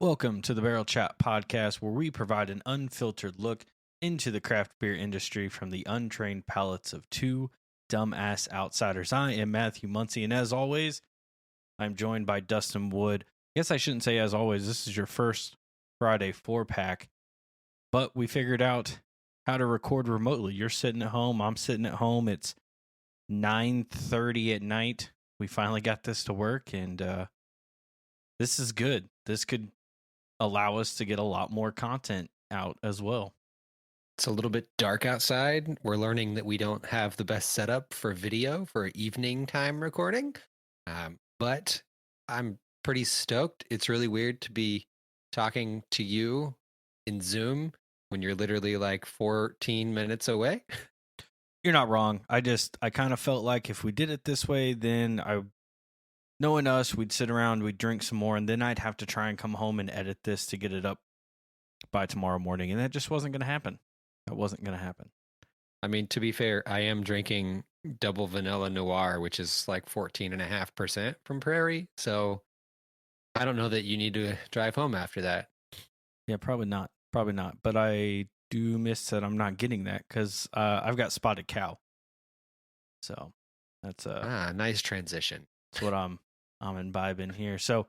Welcome to the Barrel Chat podcast, where we provide an unfiltered look into the craft beer industry from the untrained palates of two dumbass outsiders. I am Matthew Muncie, and as always, I'm joined by Dustin Wood. I guess I shouldn't say as always, this is your first Friday 4-pack, but we figured out how to record remotely. You're sitting at home, I'm sitting at home. It's 9:30 at night. We finally got this to work, and this is good. This could allow us to get a lot more content out as well. It's a little bit dark outside. We're learning that we don't have the best setup for video for evening time recording, but I'm pretty stoked. It's really weird to be talking to you in Zoom when you're literally like 14 minutes away. You're not wrong. I kind of felt like if we did it this way, then knowing us, we'd sit around, we'd drink some more, and then I'd have to try and come home and edit this to get it up by tomorrow morning. And that just wasn't going to happen. That wasn't going to happen. I mean, to be fair, I am drinking double vanilla noir, which is like 14.5% from Prairie. So I don't know that you need to drive home after that. Yeah, probably not. Probably not. But I do miss that I'm not getting that because I've got spotted cow. So that's nice transition. That's what I'm imbibing here. So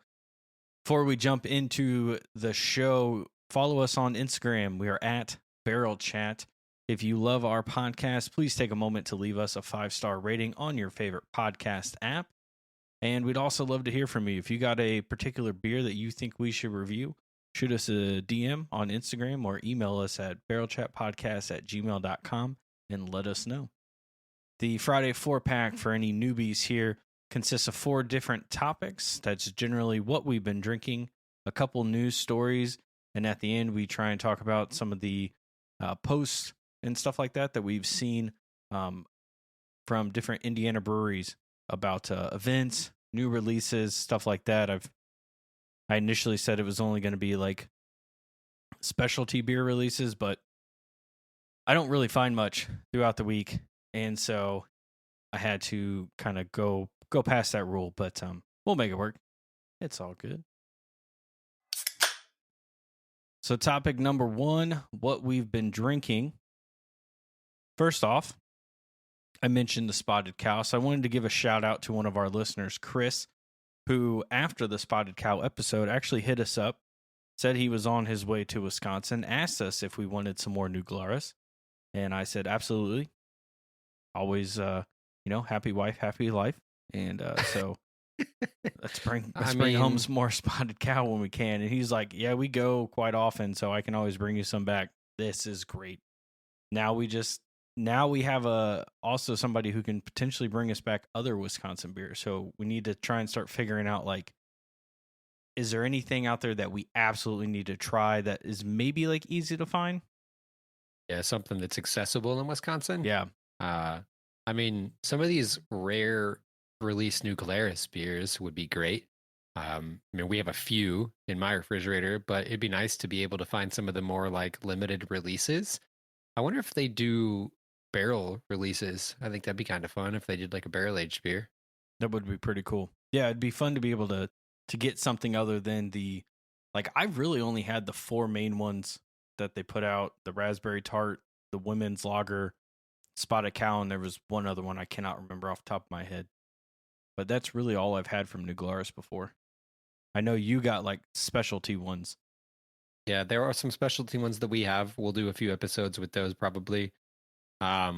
before we jump into the show, follow us on Instagram. We are at Barrel Chat. If you love our podcast, please take a moment to leave us a 5-star rating on your favorite podcast app. And we'd also love to hear from you. If you got a particular beer that you think we should review, shoot us a DM on Instagram or email us at barrelchatpodcast@gmail.com and let us know. The Friday 4-pack for any newbies here consists of 4 different topics. That's generally what we've been drinking, a couple news stories, and at the end we try and talk about some of the posts and stuff like that we've seen from different Indiana breweries about events, new releases, stuff like that. I initially said it was only going to be like specialty beer releases, but I don't really find much throughout the week, and so I had to kind of go past that rule, but we'll make it work. It's all good. So topic number 1, what we've been drinking. First off, I mentioned the spotted cow, so I wanted to give a shout out to one of our listeners, Chris, who after the spotted cow episode actually hit us up, said he was on his way to Wisconsin, asked us if we wanted some more New Glarus, and I said absolutely. Always, happy wife, happy life. And so let's bring home some more spotted cow when we can. And he's like, yeah, we go quite often, so I can always bring you some back. This is great. Now we have also somebody who can potentially bring us back other Wisconsin beers. So we need to try and start figuring out, like, is there anything out there that we absolutely need to try that is maybe like easy to find? Yeah, something that's accessible in Wisconsin. Yeah. I mean, some of these rare release New Glarus beers would be great. I mean, we have a few in my refrigerator, but it'd be nice to be able to find some of the more like limited releases. I wonder if they do barrel releases. I think that'd be kind of fun if they did like a barrel aged beer. That would be pretty cool. Yeah, it'd be fun to be able to get something other than I've really only had the 4 main ones that they put out: the raspberry tart, the women's lager, spotted cow, and there was one other one I cannot remember off the top of my head. But that's really all I've had from New Glarus before. I know you got like specialty ones. Yeah, there are some specialty ones that we have. We'll do a few episodes with those probably. I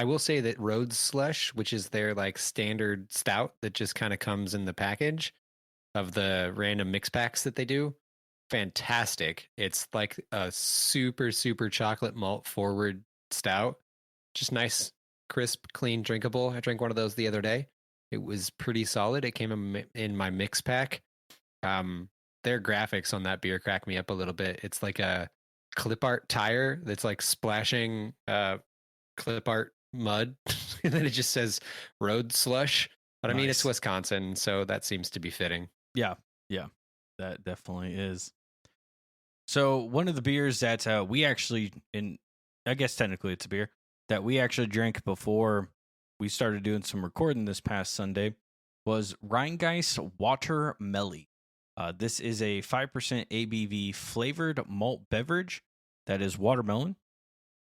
will say that Rhodes Slush, which is their like standard stout that just kind of comes in the package of the random mix packs that they do, fantastic. It's like a super, super chocolate malt forward stout. Just nice, crisp, clean, drinkable. I drank one of those the other day. It was pretty solid. It came in my mix pack. Their graphics on that beer crack me up a little bit. It's like a clip art tire that's like splashing clip art mud, and then it just says Road Slush. But I mean, it's Wisconsin, so that seems to be fitting. Yeah, that definitely is. So one of the beers that we actually, I guess technically it's a beer, that we actually drank before we started doing some recording this past Sunday was Rheingeist Water Melly. This is a 5% ABV flavored malt beverage that is watermelon.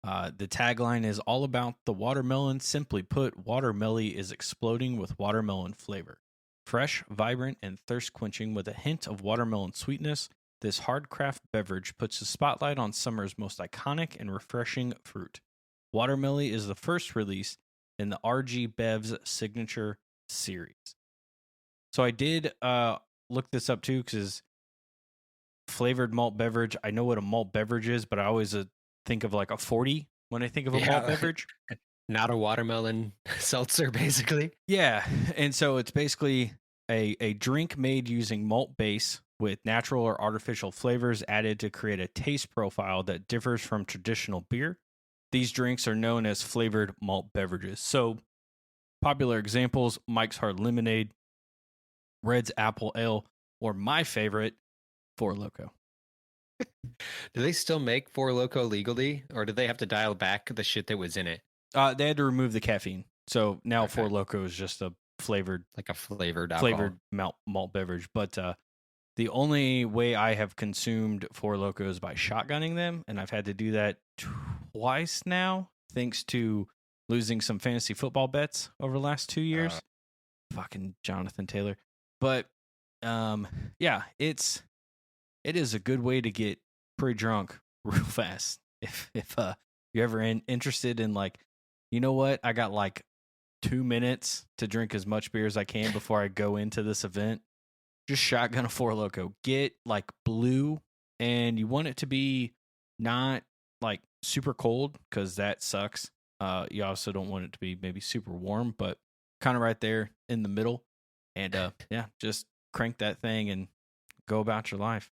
The tagline is all about the watermelon. Simply put, Watermelly is exploding with watermelon flavor. Fresh, vibrant, and thirst-quenching with a hint of watermelon sweetness, this hard craft beverage puts the spotlight on summer's most iconic and refreshing fruit. Watermelly is the first release in the RG Bev's signature series. So I did look this up too, because flavored malt beverage, I know what a malt beverage is, but I always think of like a 40 when I think of a malt beverage. Not a watermelon seltzer, basically. Yeah. And so it's basically a drink made using malt base with natural or artificial flavors added to create a taste profile that differs from traditional beer. These drinks are known as flavored malt beverages. So popular examples, Mike's Hard Lemonade, Red's Apple Ale, or my favorite, Four Loko. Do they still make Four Loko legally, or do they have to dial back the shit that was in it? They had to remove the caffeine. So now okay. Four Loko is just a flavored malt beverage. But the only way I have consumed Four Loko is by shotgunning them, and I've had to do that twice now, thanks to losing some fantasy football bets over the last 2 years. Fucking Jonathan Taylor. But yeah, it is a good way to get pretty drunk real fast. If you're ever interested in, like, you know what, I got like 2 minutes to drink as much beer as I can before I go into this event, just shotgun a Four Loko. Get like blue, and you want it to be not like super cold, because that sucks. You also don't want it to be maybe super warm, but kind of right there in the middle. And yeah, just crank that thing and go about your life.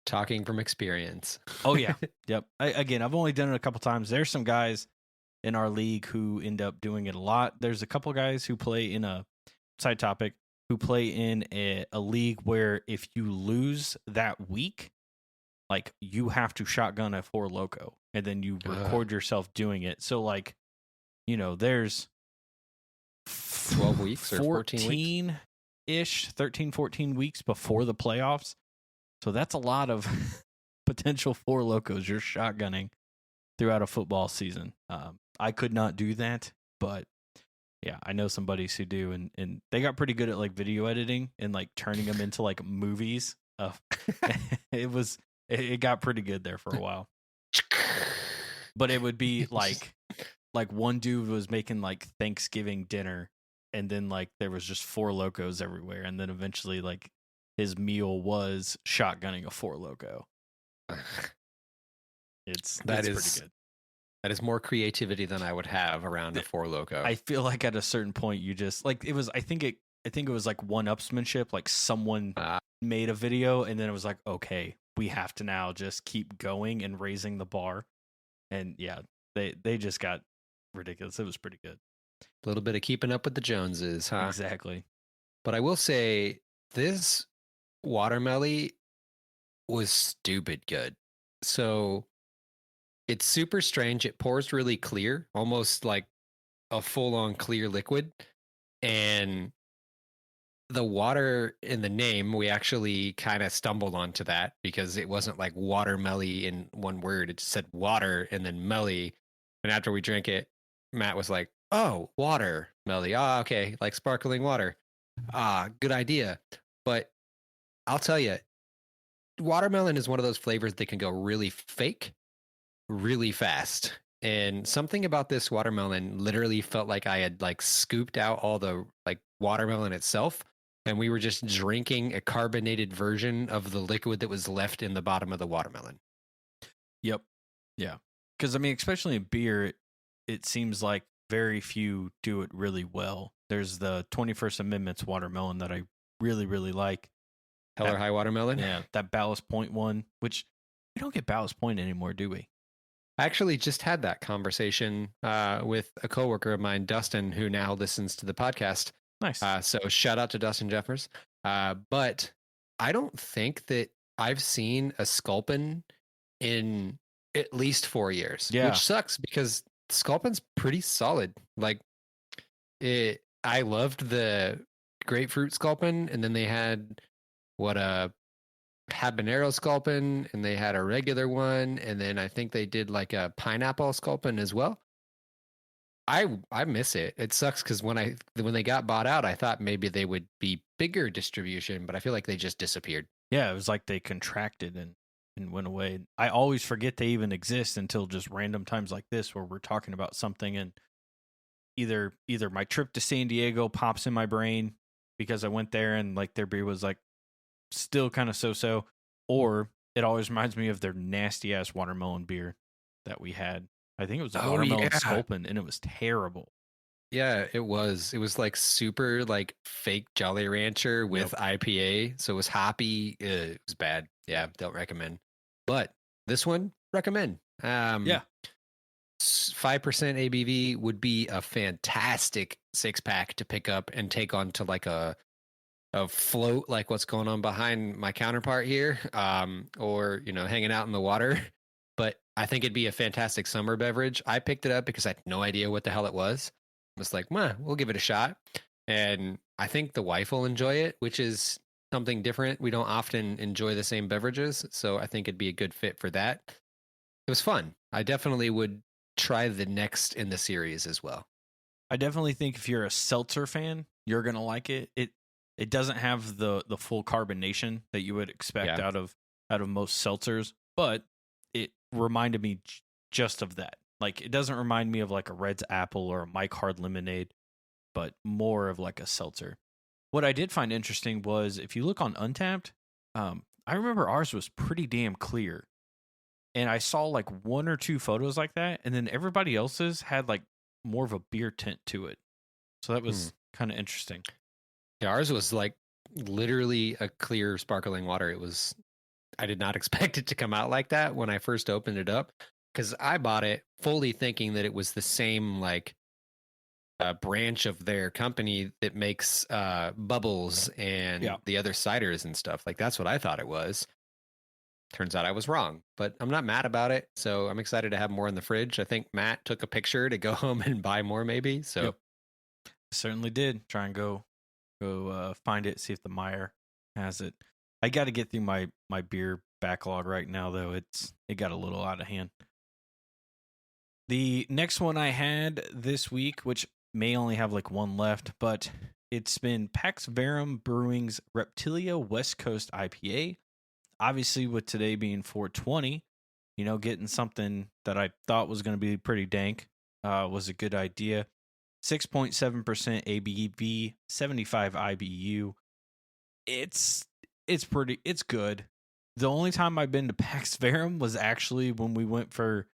Talking from experience. Oh yeah. Yep. I've only done it a couple times. There's some guys in our league who end up doing it a lot. There's a couple guys who play in a side topic, who play in a league where if you lose that week, like, you have to shotgun a Four Loko, and then you record yourself doing it. So, like, you know, there's 12 weeks or 14 ish, 13, 14 weeks before the playoffs. So that's a lot of potential Four Lokos you're shotgunning throughout a football season. I could not do that, but yeah, I know some buddies who do, and they got pretty good at like video editing and like turning them into like movies. It got pretty good there for a while. But it would be like one dude was making like Thanksgiving dinner, and then like there was just Four Lokos everywhere, and then eventually like his meal was shotgunning a Four Loko. It's pretty good. That is more creativity than I would have around a Four Loko. I feel like at a certain point you just like, it was, I think it was like one-upsmanship. Like someone made a video, and then it was like, okay, we have to now just keep going and raising the bar. And yeah, they just got ridiculous. It was pretty good. A little bit of keeping up with the Joneses, huh? Exactly. But I will say this Watermelly was stupid good. So it's super strange. It pours really clear, almost like a full-on clear liquid. And the water in the name, we actually kind of stumbled onto that because it wasn't like watermelly in one word. It just said water and then melly. And after we drank it, Matt was like, oh, water melly. Ah, okay. Like sparkling water. Ah, good idea. But I'll tell you, watermelon is one of those flavors that can go really fake really fast. And something about this watermelon literally felt like I had like scooped out all the like watermelon itself, and we were just drinking a carbonated version of the liquid that was left in the bottom of the watermelon. Yep. Yeah. Because I mean, especially in beer, it seems like very few do it really well. There's the 21st Amendment's watermelon that I really, really like. Hell or High watermelon? Yeah, that Ballast Point one, which we don't get Ballast Point anymore, do we? I actually just had that conversation with a coworker of mine, Dustin, who now listens to the podcast. Nice. So shout out to Dustin Jeffers. But I don't think that I've seen a Sculpin in at least 4 years. Yeah. Which sucks because Sculpin's pretty solid. Like, I loved the grapefruit Sculpin, and then they had habanero sculpin, and they had a regular one, and then I think they did like a pineapple sculpin as well. I miss it. It sucks because when they got bought out, I thought maybe they would be bigger distribution, but I feel like they just disappeared. Yeah, it was like they contracted and went away. I always forget they even exist until just random times like this where we're talking about something, and either my trip to San Diego pops in my brain because I went there and like their beer was like still kind of so, or it always reminds me of their nasty ass watermelon beer that we had. I think it was a watermelon sculpin, and it was terrible. Yeah, it was. It was like super like fake Jolly Rancher with IPA. So it was hoppy. It was bad. Yeah, don't recommend. But this one, recommend. Yeah. 5% ABV would be a fantastic 6-pack to pick up and take on to like a float, like what's going on behind my counterpart here, or hanging out in the water. But I think it'd be a fantastic summer beverage. I picked it up because I had no idea what the hell it was. I was like, we'll give it a shot. And I think the wife will enjoy it, which is something different. We don't often enjoy the same beverages, so I think it'd be a good fit for that. It was fun. I definitely would try the next in the series as well. I definitely think if you're a seltzer fan, you're gonna like it. It doesn't have the full carbonation that you would expect out of most seltzers, but it reminded me just of that. Like, it doesn't remind me of like a Red's Apple or a Mike Hard Lemonade, but more of like a seltzer. What I did find interesting was if you look on Untapped, I remember ours was pretty damn clear. And I saw like one or two photos like that, and then everybody else's had like more of a beer tint to it. So that was kind of interesting. Yeah, ours was like literally a clear sparkling water. I did not expect it to come out like that when I first opened it up, because I bought it fully thinking that it was the same like branch of their company that makes bubbles and the other ciders and stuff. Like, that's what I thought it was. Turns out I was wrong, but I'm not mad about it. So I'm excited to have more in the fridge. I think Matt took a picture to go home and buy more, maybe. So certainly did try and go find it, see if the Meyer has it. I got to get through my beer backlog right now, though. It got a little out of hand. The next one I had this week, which may only have like one left, but it's been Pax Verum Brewing's Reptilia West Coast IPA. Obviously, with today being 420, getting something that I thought was going to be pretty dank was a good idea. 6.7% ABV, 75 IBU. It's good. The only time I've been to Pax Verum was actually when we went for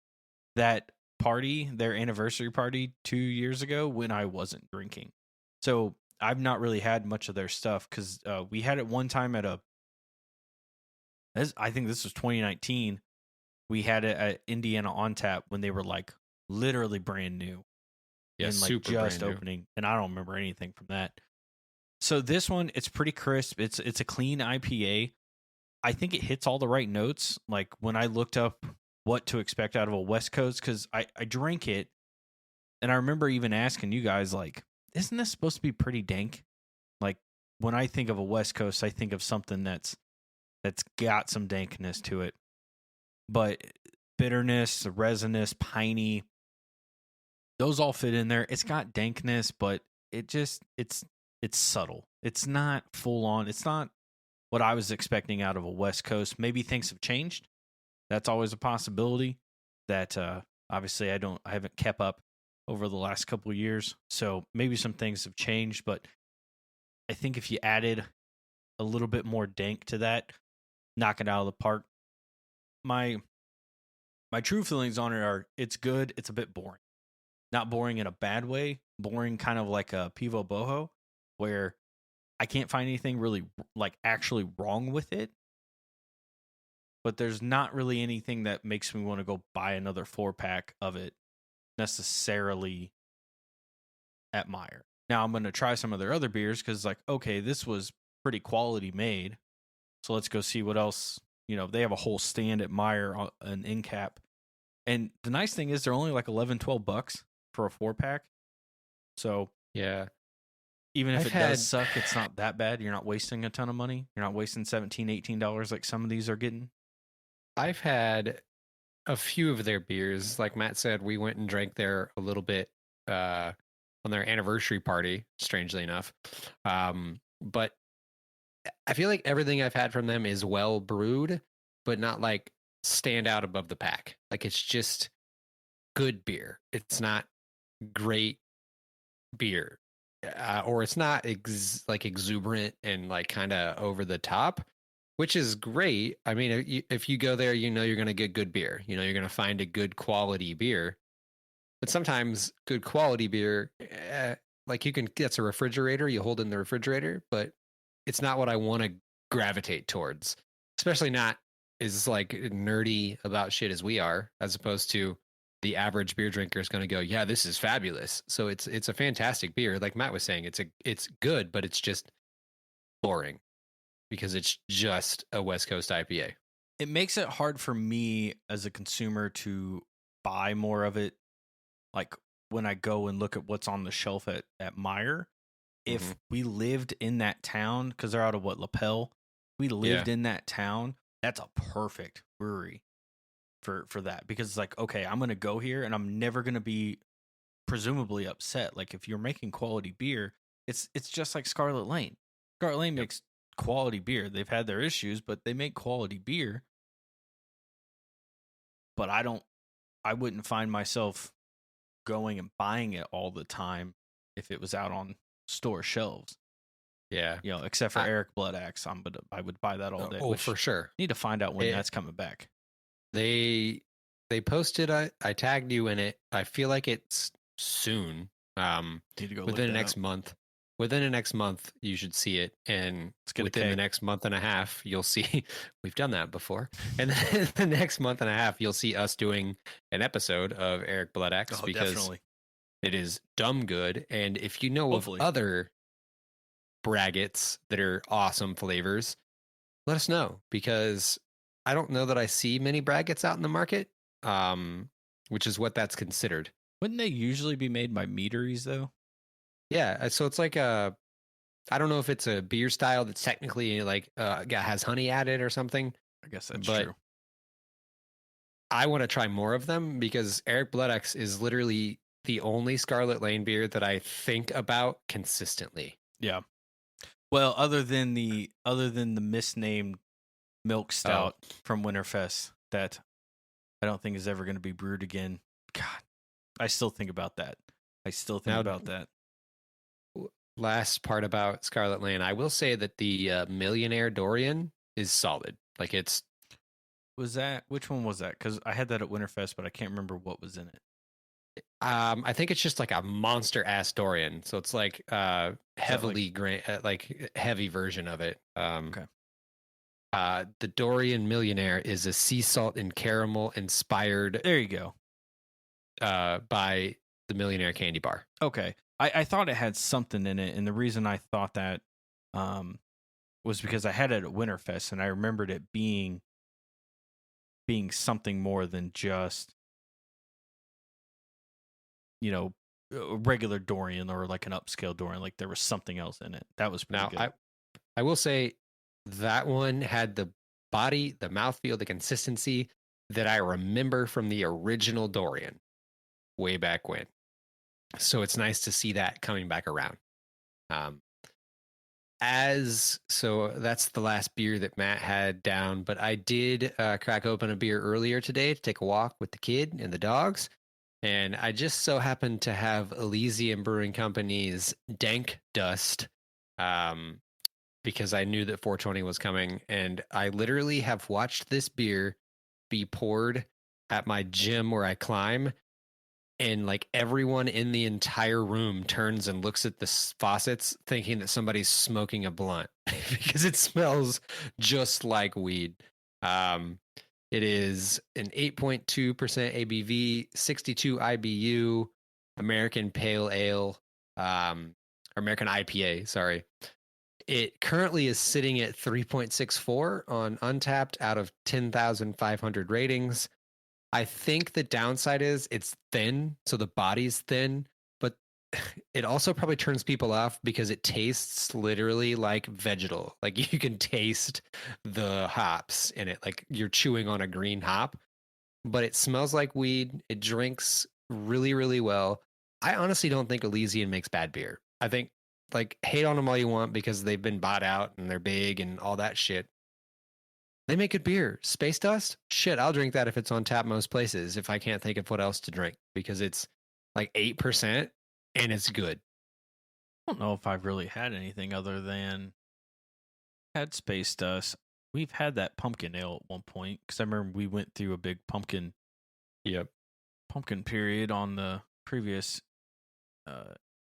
that party, their anniversary party 2 years ago when I wasn't drinking. So I've not really had much of their stuff because we had it one time I think this was 2019. We had it at Indiana on tap when they were like literally brand new. Yeah, and like super just brand opening, and I don't remember anything from that. So this one, it's pretty crisp. It's a clean IPA. I think it hits all the right notes. Like when I looked up what to expect out of a West Coast, because I drank it, and I remember even asking you guys, like, isn't this supposed to be pretty dank? Like when I think of a West Coast, I think of something that's got some dankness to it, but bitterness, resinous, piney, those all fit in there. It's got dankness, but it's subtle. It's not full on. It's not what I was expecting out of a West Coast. Maybe things have changed. That's always a possibility. That obviously I haven't kept up over the last couple of years. So maybe some things have changed, but I think if you added a little bit more dank to that, knock it out of the park. My true feelings on it are it's good. It's a bit boring. Not boring in a bad way. Boring kind of like a Pivo Boho, where I can't find anything really like actually wrong with it. But there's not really anything that makes me want to go buy another 4-pack of it necessarily at Meyer. Now I'm going to try some of their other beers because like, okay, this was pretty quality made. So let's go see what else. They have a whole stand at Meyer, an end cap. And the nice thing is they're only like $11-12 for a 4-pack. So yeah, Even if I've it had does suck, it's not that bad. You're not wasting a ton of money. You're not wasting $17, $18 like some of these are getting. I've had a few of their beers. Like Matt said, we went and drank there a little bit on their anniversary party, strangely enough. But I feel like everything I've had from them is well brewed, but not like stand out above the pack. Like it's just good beer. It's not great beer, or it's not like exuberant and like kind of over the top, which is great. I mean, if you go there, you know you're going to get good beer. You know you're going to find a good quality beer. But sometimes good quality beer, like you can get a refrigerator, you hold in the refrigerator, but it's not what I want to gravitate towards, especially not as like nerdy about shit as we are, as opposed to the average beer drinker is going to go, yeah, this is fabulous. So it's a fantastic beer. Like Matt was saying, it's good, but it's just boring because it's just a West Coast IPA. It makes it hard for me as a consumer to buy more of it. Like when I go and look at what's on the shelf at Meyer, if we lived in that town, because they're out of Lapel, we lived in that town, that's a perfect brewery for that. Because it's like, okay, I'm going to go here and I'm never going to be presumably upset. Like if you're making quality beer, it's just like Scarlet Lane. Scarlet Lane makes quality beer. They've had their issues, but they make quality beer. But I wouldn't find myself going and buying it all the time if it was out on store shelves. Yeah. You know, except for Eric Blood Axe, I would buy that all day. Oh, for sure. Need to find out when that's coming back. They posted, I tagged you in it. I feel like it's soon. Need to go within the next month. Within the next month, you should see it, and within the next month and a half, you'll see. We've done that before, and then the next month and a half, you'll see us doing an episode of Eric Blood Axe because it is dumb good. And if you know of other braggots that are awesome flavors, let us know, because I don't know that I see many braggots out in the market, which is what that's considered. Wouldn't they usually be made by meaderies though? Yeah, so it's like I don't know if it's a beer style that's technically like has honey added or something. I guess that's true. I want to try more of them because Eric Blood Axe is literally the only Scarlet Lane beer that I think about consistently. Yeah. Well, other than the misnamed milk stout from Winterfest that I don't think is ever going to be brewed again. God, I still think about that. Last part about Scarlet Lane, I will say that the Millionaire Dorian is solid. Like it's. Which one was that? Because I had that at Winterfest, but I can't remember what was in it. I think it's just like a monster ass Dorian, so it's like heavily like heavy version of it. Okay. The Dorian Millionaire is a sea salt and caramel inspired. There you go. By the Millionaire candy bar. Okay. I thought it had something in it, and the reason I thought that was because I had it at Winterfest, and I remembered it being something more than just, you know, a regular Dorian or like an upscale Dorian. Like there was something else in it. That was pretty good. I will say that one had the body, the mouthfeel, the consistency that I remember from the original Dorian way back when. So it's nice to see that coming back around. So that's the last beer that Matt had down, but I did crack open a beer earlier today to take a walk with the kid and the dogs. And I just so happened to have Elysium Brewing Company's Dank Dust, because I knew that 420 was coming. And I literally have watched this beer be poured at my gym where I climb. And like everyone in the entire room turns and looks at the faucets thinking that somebody's smoking a blunt because it smells just like weed. It is an 8.2% ABV, 62 IBU, American Pale Ale, American IPA, sorry. It currently is sitting at 3.64 on Untapped out of 10,500 ratings. I think the downside is it's thin, so the body's thin, but it also probably turns people off because it tastes literally like vegetal. Like you can taste the hops in it, like you're chewing on a green hop, but it smells like weed. It drinks really, really well. I honestly don't think Elysian makes bad beer. I think, like, hate on them all you want because they've been bought out and they're big and all that shit. They make good beer. Space Dust? Shit, I'll drink that if it's on tap most places if I can't think of what else to drink because it's like 8% and it's good. I don't know if I've really had anything other than had Space Dust. We've had that pumpkin ale at one point because I remember we went through a big pumpkin period on the previous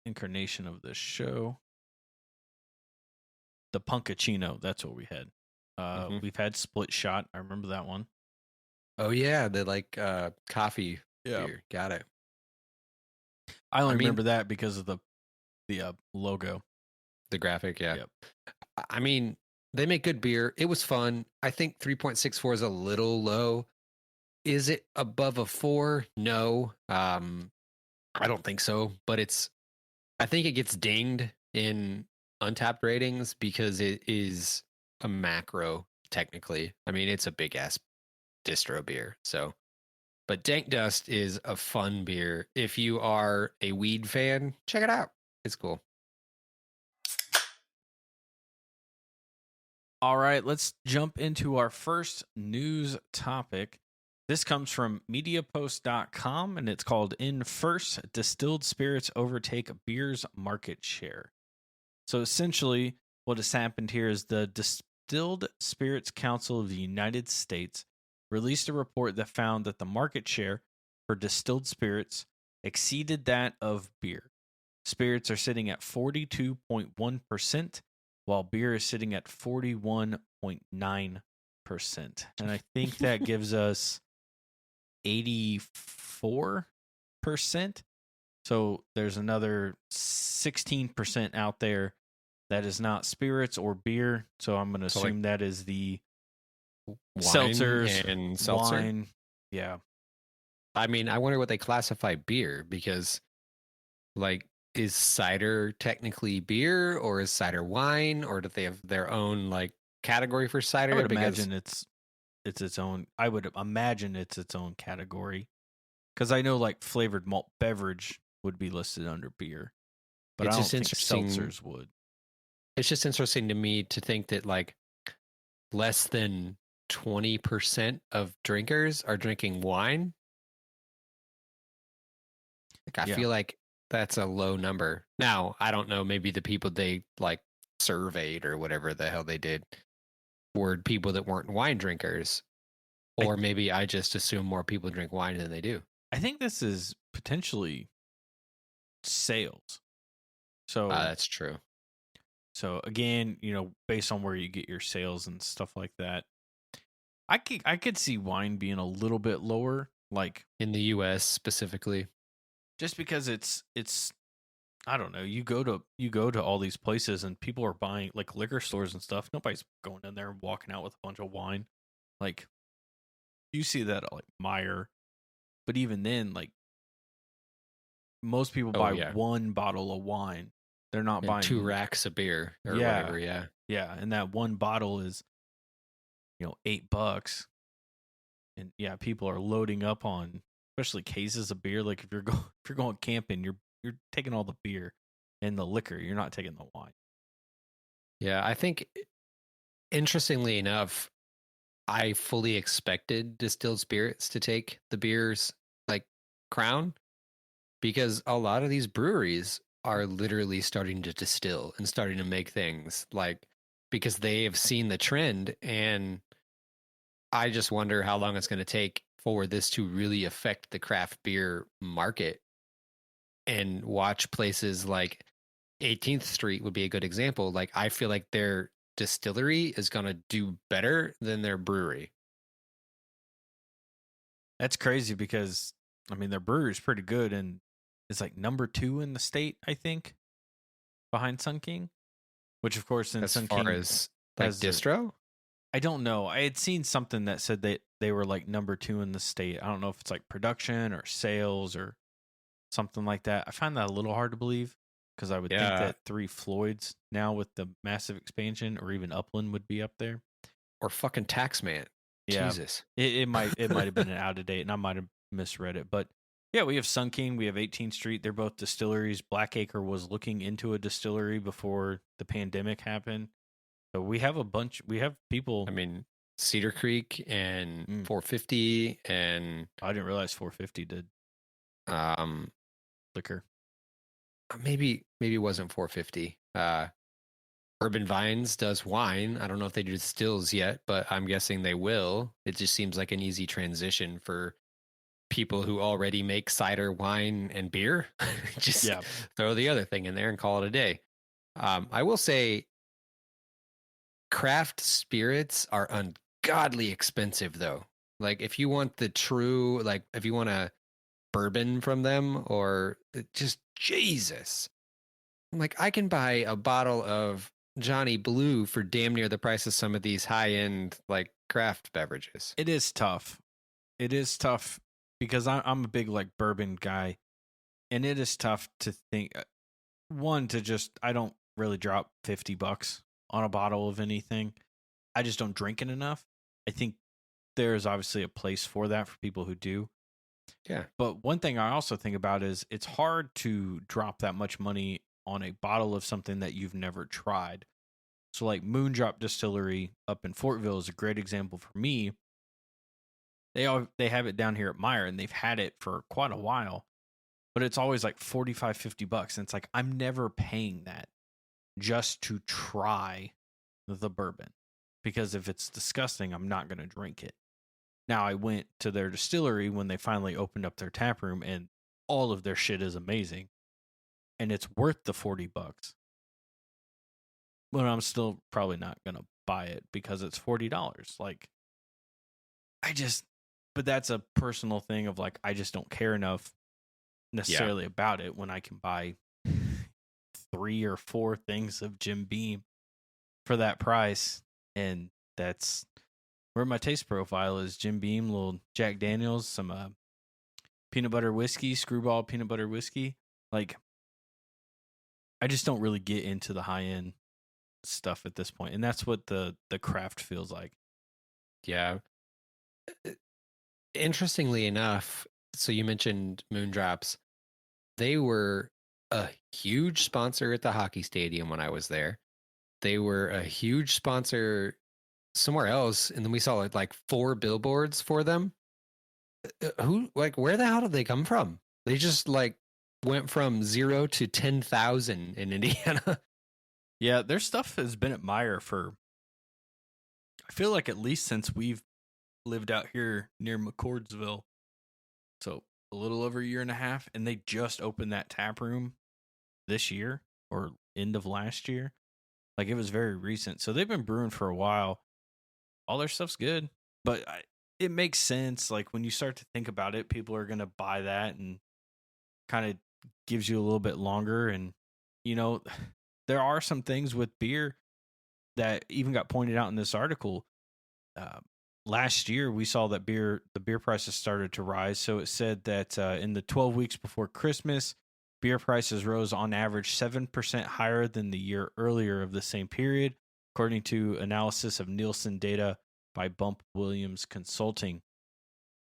incarnation of the show. The Punkachino, that's what we had. We've had Split Shot. I remember that one. Oh yeah, the like coffee beer. Got it. I only remember that because of the logo. The graphic, yeah. Yep. I mean, they make good beer. It was fun. I think 3.64 is a little low. Is it above a 4? No. I don't think so, but I think it gets dinged in Untapped ratings because it is a macro technically. I mean, it's a big ass distro beer. So, but Dank Dust is a fun beer. If you are a weed fan, check it out. It's cool. All right, let's jump into our first news topic. This comes from MediaPost.com, and it's called In First, Distilled Spirits Overtake Beer's Market Share. So essentially, what has happened here is the Distilled Spirits Council of the United States released a report that found that the market share for distilled spirits exceeded that of beer. Spirits are sitting at 42.1%, while beer is sitting at 41.9%. And I think that gives us 84%. So there's another 16% out there that is not spirits or beer. So I'm going to assume that is the seltzers and seltzer. Wine. Yeah. I mean, I wonder what they classify beer because, like, is cider technically beer or is cider wine, or do they have their own like category for cider? I would imagine it's its own. I would imagine it's its own category because I know like flavored malt beverage would be listed under beer, but it's I don't just think interesting. seltzers would. It's just interesting to me to think that like less than 20% of drinkers are drinking wine. Like, I feel like that's a low number. Now, I don't know, maybe the people they like surveyed or whatever the hell they did were people that weren't wine drinkers. Or maybe I just assume more people drink wine than they do. I think this is potentially sales. So that's true. So again, based on where you get your sales and stuff like that, I could see wine being a little bit lower, like in the US specifically. Just because it's I don't know, you go to all these places and people are buying like liquor stores and stuff. Nobody's going in there and walking out with a bunch of wine. Like you see that at like Meyer, but even then, like most people buy one bottle of wine. They're not buying 2 racks of beer or whatever. Yeah, and that one bottle is $8, and people are loading up on especially cases of beer. Like if you're going camping, you're taking all the beer and the liquor. You're not taking the wine. Yeah, I think interestingly enough, I fully expected distilled spirits to take the beer's like crown because a lot of these breweries are literally starting to distill and starting to make things like because they have seen the trend, and I just wonder how long it's going to take for this to really affect the craft beer market. And watch places like 18th Street would be a good example. Like I feel like their distillery is going to do better than their brewery. That's crazy because I mean their brewery is pretty good and it's like number 2 in the state, I think, behind Sun King, which of course in Sun King as like distro. I don't know. I had seen something that said that they were like number 2 in the state. I don't know if it's like production or sales or something like that. I find that a little hard to believe because I would think Yeah. that 3 Floyds now with the massive expansion, or even Upland, would be up there. Or fucking Taxman. Yeah, Jesus. it might have been an out of date, and I might have misread it. But yeah, we have Sun King, we have 18th Street. They're both distilleries. Blackacre was looking into a distillery before the pandemic happened. So we have a bunch. We have people. I mean, Cedar Creek and Mm. 450 and I didn't realize 450 did liquor. maybe it wasn't 450. Urban Vines does wine. I don't know if they do stills yet, but I'm guessing they will. It just seems like an easy transition for people who already make cider, wine, and beer. Just throw the other thing in there and call it a day. I will say craft spirits are ungodly expensive though. Like if you want the true, like if you want a bourbon from them, or just Jesus. Like I can buy a bottle of Johnny Blue for damn near the price of some of these high-end like craft beverages. It is tough. It is tough because I'm a big like bourbon guy, and it is tough to think. I don't really drop $50 on a bottle of anything. I just don't drink it enough. I think there's obviously a place for that for people who do. Yeah. But one thing I also think about is it's hard to drop that much money on a bottle of something that you've never tried. So like Moondrop Distillery up in Fortville is a great example for me. They have it down here at Meyer, and they've had it for quite a while, but it's always like $45-$50. And it's like, I'm never paying that just to try the bourbon, because if it's disgusting, I'm not going to drink it. Now I went to their distillery when they finally opened up their tap room, and all of their shit is amazing, and it's worth the $40. But I'm still probably not going to buy it because it's $40. Like, but that's a personal thing of like, I just don't care enough necessarily about it when I can buy 3 or 4 things of Jim Beam for that price. And that's where my taste profile is. Jim Beam, little Jack Daniels, some peanut butter whiskey, Screwball peanut butter whiskey. Like, I just don't really get into the high end stuff at this point, and that's what the craft feels like. Yeah. Interestingly enough, so you mentioned Moondrops. They were a huge sponsor at the hockey stadium when I was there. They were a huge sponsor somewhere else, and then we saw like 4 billboards for them. Where the hell did they come from? They just like went from 0 to 10,000 in Indiana. Yeah, their stuff has been at Meyer for, I feel like, at least since we've lived out here near McCordsville. So a little over a year and a half, and they just opened that tap room this year or end of last year. Like, it was very recent. So they've been brewing for a while. All their stuff's good, but it makes sense. Like, when you start to think about it, people are going to buy that, and kind of gives you a little bit longer. And, you know, there are some things with beer that even got pointed out in this article. Last year, we saw that the beer prices started to rise. So it said that in the 12 weeks before Christmas, beer prices rose on average 7% higher than the year earlier of the same period, according to analysis of Nielsen data by Bump Williams Consulting.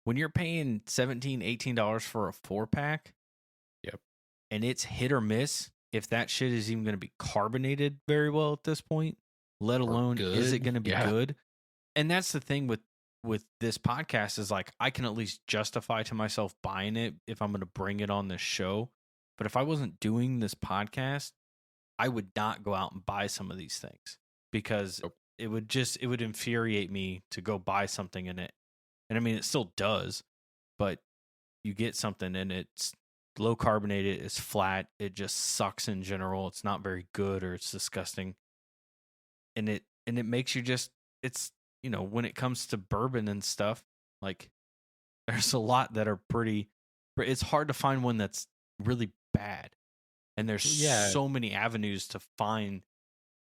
When you're paying $17, $18 for a 4-pack, and it's hit or miss if that shit is even going to be carbonated very well at this point, let alone is it going to be good. And that's the thing with this podcast, is like, I can at least justify to myself buying it if I'm going to bring it on this show. But if I wasn't doing this podcast, I would not go out and buy some of these things, because it would infuriate me to go buy something in it. And I mean, it still does, but you get something and it's low carbonated, it's flat, it just sucks in general. It's not very good, or it's disgusting. And it makes you just, it's, you know, when it comes to bourbon and stuff, like, there's a lot that are it's hard to find one that's really bad. And there's so many avenues to find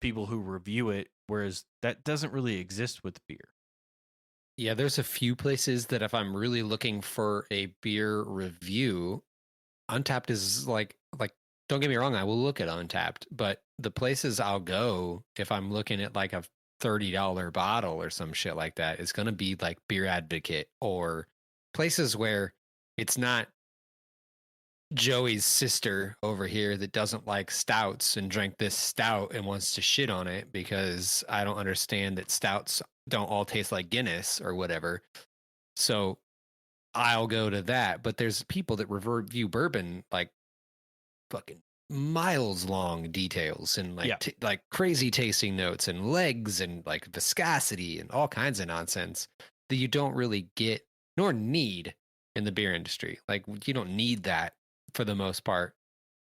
people who review it, whereas that doesn't really exist with beer. Yeah, there's a few places that if I'm really looking for a beer review, Untapped is like don't get me wrong, I will look at Untapped, but the places I'll go if I'm looking at like a $30 bottle or some shit like that is going to be like Beer Advocate or places where it's not Joey's sister over here that doesn't like stouts and drank this stout and wants to shit on it because I don't understand that stouts don't all taste like Guinness or whatever. So I'll go to that. But there's people that review bourbon like fucking miles long details and like Yeah. like crazy tasting notes and legs and like viscosity and all kinds of nonsense that you don't really get nor need in the beer industry. Like you don't need that for the most part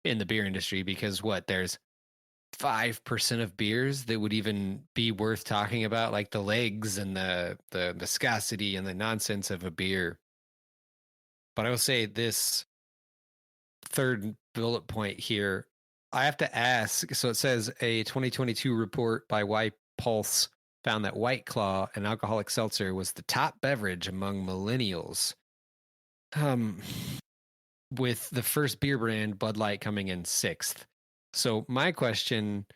in the beer industry because there's 5% of beers that would even be worth talking about, like the legs and the viscosity and the nonsense of a beer. But I will say this third bullet point here, I have to ask. So it says a 2022 report by Y Pulse found that White Claw, an alcoholic seltzer, was the top beverage among millennials. With the first beer brand, Bud Light, coming in 6th. So my question,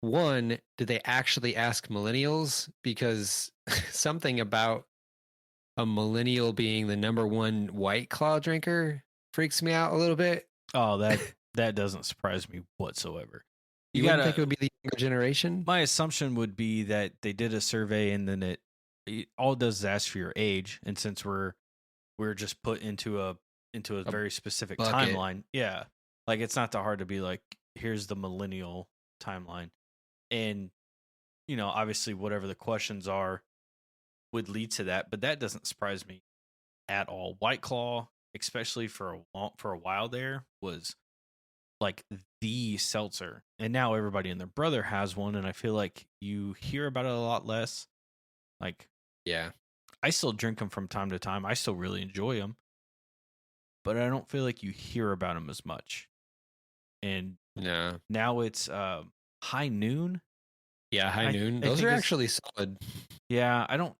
one, did they actually ask millennials? Because something about a millennial being the number one White Claw drinker freaks me out a little bit. Oh, that doesn't surprise me whatsoever. You wouldn't think it would be the younger generation? My assumption would be that they did a survey and then it all it does is ask for your age, and since we're just put into a very specific bucket. timeline, yeah, like it's not that hard to be like, here's the millennial timeline, and obviously whatever the questions are would lead to that, but that doesn't surprise me at all. White Claw, especially for a while there, was like the seltzer, and now everybody and their brother has one, and I feel like you hear about it a lot less. Like, yeah, I still drink them from time to time. I still really enjoy them, but I don't feel like you hear about them as much. And no, now it's High Noon. Yeah, High Noon. Those are actually solid. Yeah, I don't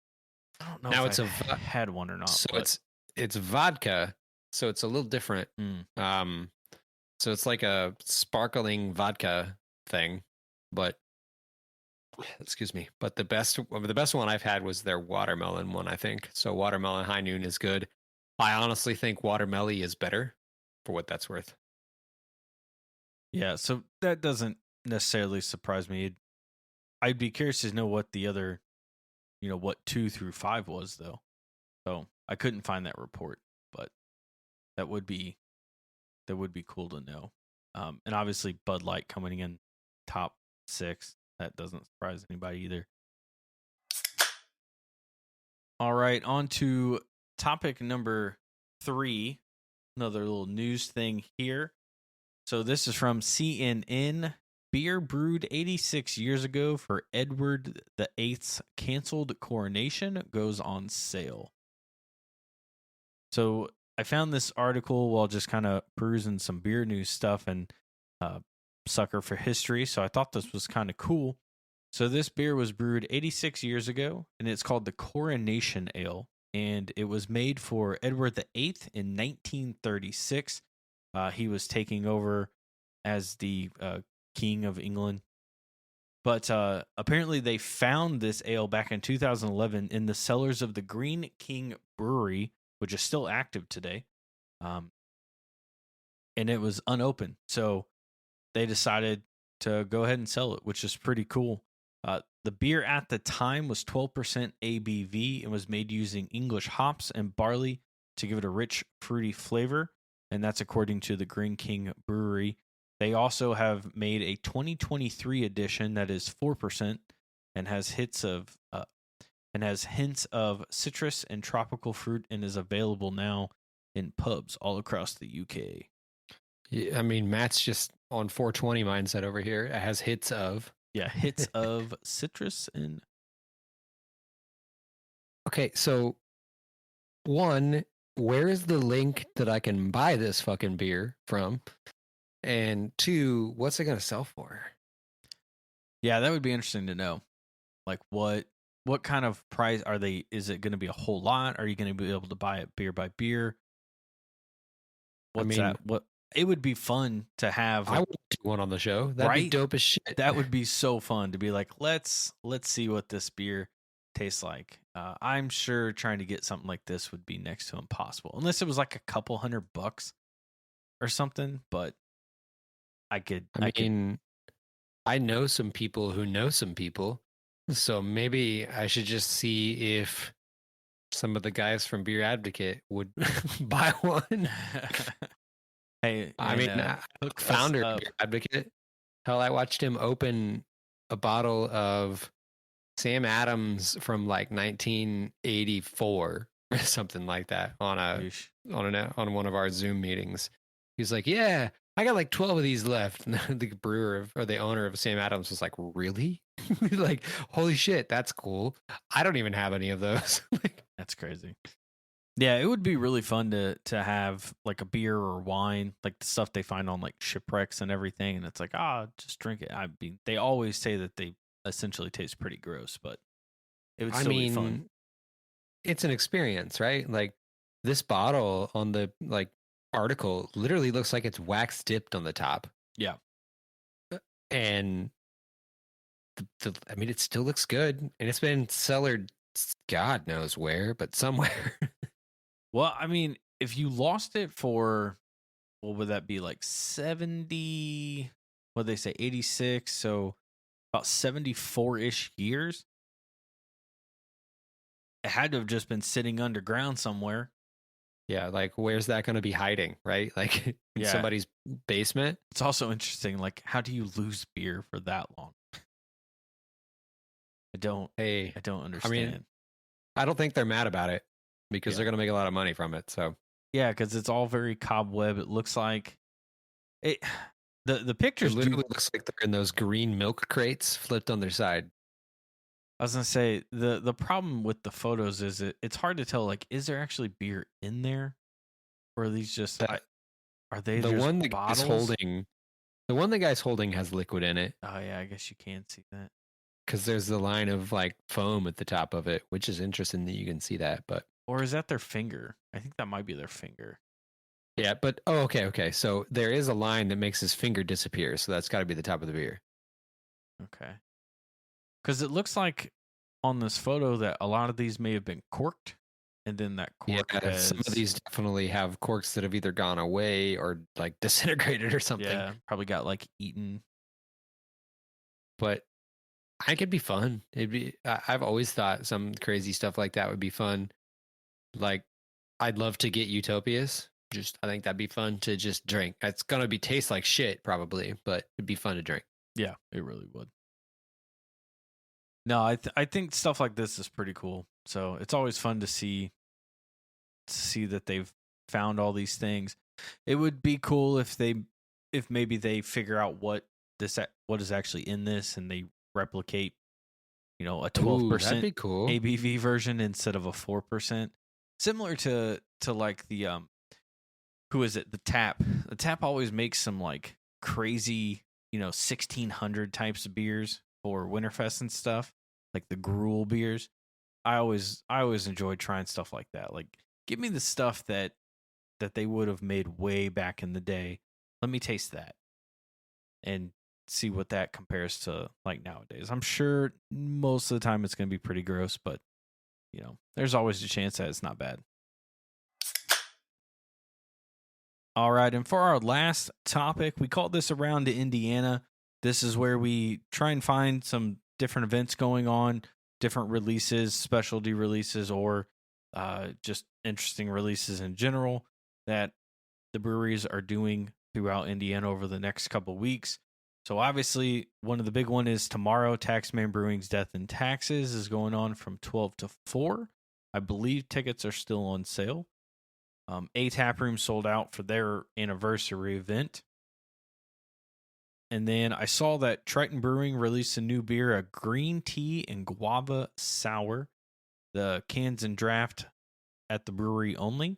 know now if I've had one or not. So but. it's vodka, so it's a little different. So it's like a sparkling vodka thing, but excuse me. But the best one I've had was their watermelon one, I think. So watermelon High Noon is good. I honestly think watermelon is better, for what that's worth. Yeah, so that doesn't necessarily surprise me. I'd be curious to know what the other, what 2 through 5 was, though. So I couldn't find that report, but that would be cool to know. And obviously Bud Light coming in top 6, that doesn't surprise anybody either. All right, on to topic number 3, another little news thing here. So this is from CNN. Beer brewed 86 years ago for Edward VIII's canceled coronation goes on sale. So I found this article while just kind of perusing some beer news stuff and sucker for history. So I thought this was kind of cool. So this beer was brewed 86 years ago, and it's called the Coronation Ale. And it was made for Edward VIII in 1936. He was taking over as the King of England. But apparently they found this ale back in 2011 in the cellars of the Green King Brewery, which is still active today. And it was unopened. So they decided to go ahead and sell it, which is pretty cool. The beer at the time was 12% ABV and was made using English hops and barley to give it a rich, fruity flavor. And that's according to the Green King Brewery. They also have made a 2023 edition that is 4% and has hints of citrus and tropical fruit and is available now in pubs all across the UK. Yeah, I mean, Matt's just on 420 mindset over here. It has hits of. Yeah, hits of citrus and. Okay, so one, where is the link that I can buy this fucking beer from? And 2, what's it going to sell for? Yeah, that would be interesting to know. Like what kind of price are they? Is it going to be a whole lot? Are you going to be able to buy it beer by beer? What's that? it would be fun to have, I like, would do one on the show. That'd be right? dope as shit. That would be so fun to be like, let's see what this beer tastes like. I'm sure trying to get something like this would be next to impossible, unless it was like a couple $100 or something. But I mean, I know some people who know some people, so maybe I should just see if some of the guys from Beer Advocate would buy one. Hey, I man, mean, hook us founder of up. Beer Advocate. Hell, I watched him open a bottle of Sam Adams from like 1984 or something like that on Yeesh. on one of our Zoom meetings. He's like, "Yeah, I got like 12 of these left." And the or the owner of Sam Adams was like, "Really?" Like, "Holy shit, that's cool. I don't even have any of those." That's crazy. Yeah, it would be really fun to have like a beer or wine, like the stuff they find on like shipwrecks and everything, and it's like, just drink it. I mean, they always say that they essentially taste pretty gross, but it would I still be fun. mean, it's an experience, right? Like this bottle on the like article literally looks like it's wax dipped on the top. Yeah. And I mean, it still looks good, and it's been cellared, God knows where, but somewhere. Well, I mean, if you lost it for, what would that be, like 70? What they say, 86? So about 74-ish years. It had to have just been sitting underground somewhere. Yeah, like where's that going to be hiding, right? Like in Yeah. somebody's basement. It's also interesting, like, how do you lose beer for that long? I don't understand. I mean, I don't think they're mad about it because they're going to make a lot of money from it. So yeah, because it's all very cobweb. It looks like it. The pictures it literally looks like they're in those green milk crates flipped on their side. I was gonna say the problem with the photos is it's hard to tell. Like, is there actually beer in there, or are these just are they the just one the bottles? guy's holding? The one the guy's holding has liquid in it. Oh yeah, I guess you can see that. Because there's the line of like foam at the top of it, which is interesting that you can see that. But or is that their finger? I think that might be their finger. yeah, but okay. So there is a line that makes his finger disappear. So that's got to be the top of the beer. Okay, because it looks like on this photo that a lot of these may have been corked, and then that cork has... some of these definitely have corks that have either gone away or like disintegrated or something. Yeah, probably got like eaten. But I think it'd be fun. I've always thought some crazy stuff like that would be fun. Like, I'd love to get Utopias. I think that'd be fun to just drink. It's gonna taste like shit probably, but it'd be fun to drink. Yeah, it really would. No, I think stuff like this is pretty cool. So it's always fun to see that they've found all these things. It would be cool if maybe they figure out what is actually in this, and they replicate, a 12% that'd be cool. ABV version instead of a 4%, similar to like the who is it? The Tap. The Tap always makes some like crazy, 1600 types of beers for Winterfest and stuff, like the gruel beers. I always enjoyed trying stuff like that. Like, give me the stuff that they would have made way back in the day. Let me taste that and see what that compares to like nowadays. I'm sure most of the time it's going to be pretty gross, but there's always a chance that it's not bad. All right, and for our last topic, we called this Around to Indiana. This is where we try and find some different events going on, different releases, specialty releases, or just interesting releases in general that the breweries are doing throughout Indiana over the next couple weeks. So obviously, one of the big one is tomorrow. Taxman Brewing's Death and Taxes is going on from 12 to 4. I believe tickets are still on sale. A Tap Room sold out for their anniversary event. And then I saw that Triton Brewing released a new beer, a green tea and guava sour. The cans and draft at the brewery only.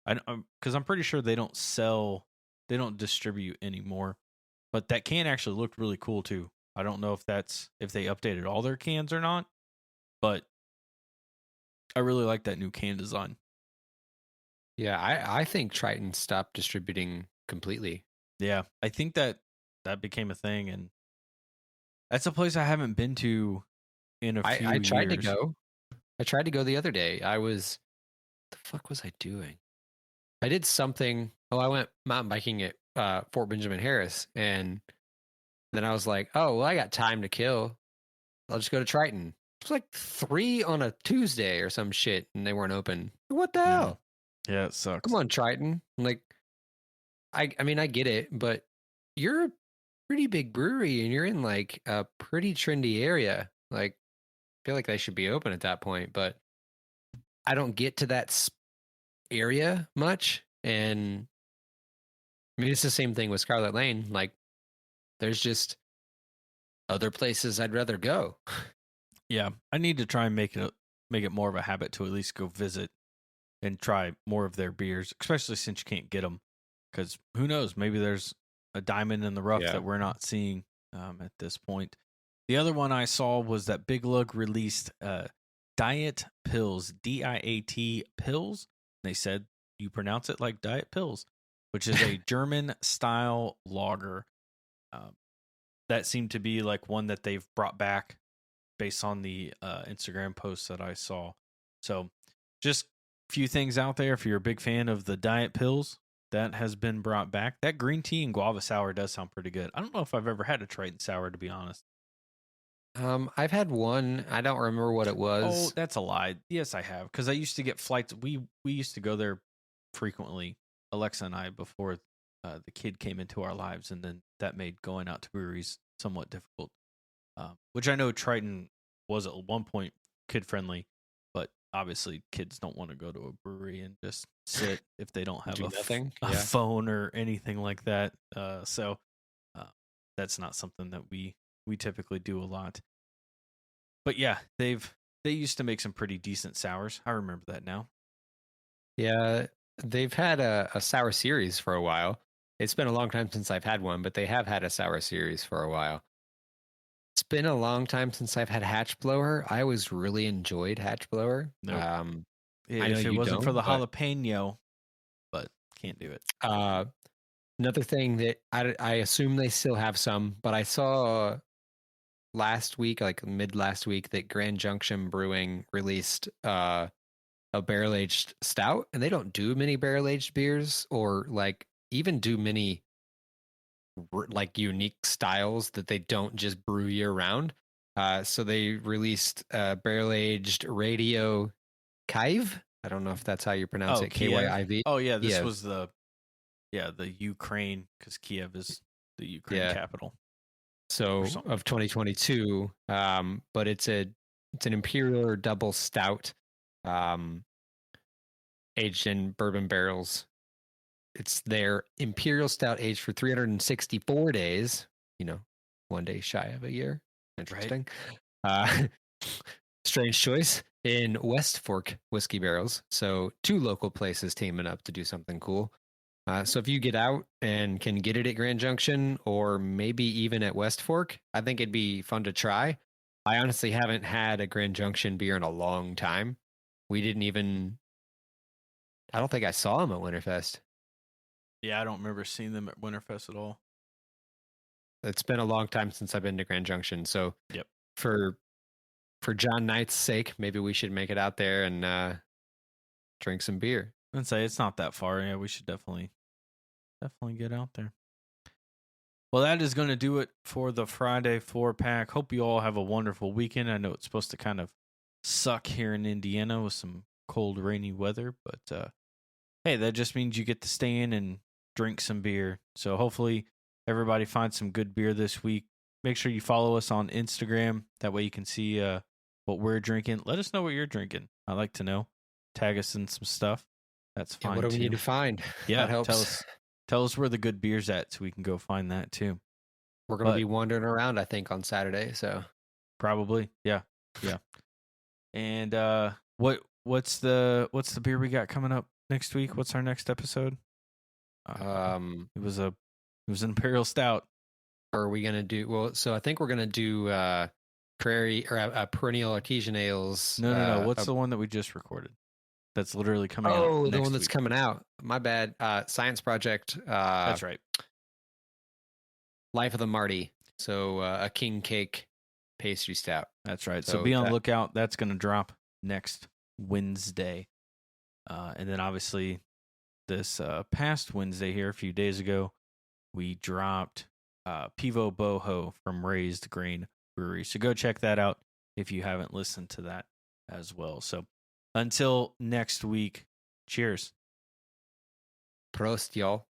Because I'm pretty sure they don't distribute anymore. But that can actually looked really cool too. I don't know if they updated all their cans or not, but I really like that new can design. Yeah, I think Triton stopped distributing completely. Yeah, I think that became a thing, and that's a place I haven't been to in a few I tried to years. go. I tried to go the other day. The fuck was I doing? I did something. Oh, I went mountain biking at Fort Benjamin Harris, and then I was like, oh, well, I got time to kill. I'll just go to Triton. It was like 3 on a Tuesday or some shit, and they weren't open. What the hell? Yeah, it sucks. Come on, Triton. Like, I mean, I get it, but you're a pretty big brewery, and you're in like a pretty trendy area. Like, I feel like they should be open at that point, but I don't get to that area much. And I mean, it's the same thing with Scarlet Lane. Like, there's just other places I'd rather go. Yeah, I need to try and make it more of a habit to at least go visit and try more of their beers, especially since you can't get them. Because who knows? Maybe there's a diamond in the rough that we're not seeing at this point. The other one I saw was that Big Lug released Diet Pills, DIAT Pills. They said you pronounce it like Diet Pills, which is a German style lager. That seemed to be like one that they've brought back based on the Instagram posts that I saw. So just a few things out there. If you're a big fan of the Diet Pills, that has been brought back. That green tea and guava sour does sound pretty good. I don't know if I've ever had a Triton sour, to be honest. I've had one. I don't remember what it was. Oh, that's a lie. Yes, I have. Because I used to get flights. We used to go there frequently, Alexa and I, before the kid came into our lives. And then that made going out to breweries somewhat difficult. Which I know Triton was at one point kid-friendly. But obviously, kids don't want to go to a brewery and just sit if they don't have a phone or anything like that. So that's not something that we typically do a lot. But yeah, they used to make some pretty decent sours. I remember that now. Yeah, they've had a sour series for a while. It's been a long time since I've had one, but they have had a sour series for a while. It's been a long time since I've had Hatch Blower. I always really enjoyed Hatch Blower. Nope. I know if it wasn't for the but jalapeno, but can't do it. Another thing that I assume they still have some, but I saw last week, like mid last week, that Grand Junction Brewing released a barrel aged stout, and they don't do many barrel aged beers or like even do many like unique styles that they don't just brew year round. So they released barrel aged Radio Kyiv. I don't know if that's how you pronounce it. Kyiv. Oh yeah, this was the Ukraine, because Kiev is the Ukraine capital. So of 2022, but it's an imperial or double stout, aged in bourbon barrels. It's their imperial stout aged for 364 days. You know, 1 day shy of a year. Interesting. Right. Strange choice in West Fork whiskey barrels. So 2 local places teaming up to do something cool. So if you get out and can get it at Grand Junction or maybe even at West Fork, I think it'd be fun to try. I honestly haven't had a Grand Junction beer in a long time. I don't think I saw them at Winterfest. Yeah, I don't remember seeing them at Winterfest at all. It's been a long time since I've been to Grand Junction. So yep. For John Knight's sake, maybe we should make it out there and drink some beer. I'd say it's not that far. Yeah, we should definitely get out there. Well, that is going to do it for the Friday 4-pack. Hope you all have a wonderful weekend. I know it's supposed to kind of suck here in Indiana with some cold, rainy weather, but hey, that just means you get to stay in and drink some beer. So hopefully everybody finds some good beer this week. Make sure you follow us on Instagram. That way you can see what we're drinking. Let us know what you're drinking. I'd like to know. Tag us in some stuff. That's fine. What do we need to find? Yeah, that helps. Tell us where the good beer's at so we can go find that too. We're going to be wandering around, I think, on Saturday. So probably, yeah. And what's the beer we got coming up next week? What's our next episode? It was an Imperial Stout. Are we gonna do so? I think we're gonna do Prairie or Perennial Artesian Ales. No. What's the one that we just recorded? that's literally coming out. Oh, the next one that's week. coming out. My bad. Science project. That's right. Life of the Marty. So a king cake pastry stout. That's right. So be on the lookout. That's going to drop next Wednesday. And then obviously this past Wednesday here, a few days ago, we dropped Pivo Boho from Raised Grain Brewery. So go check that out if you haven't listened to that as well. So until next week, cheers. Prost, y'all.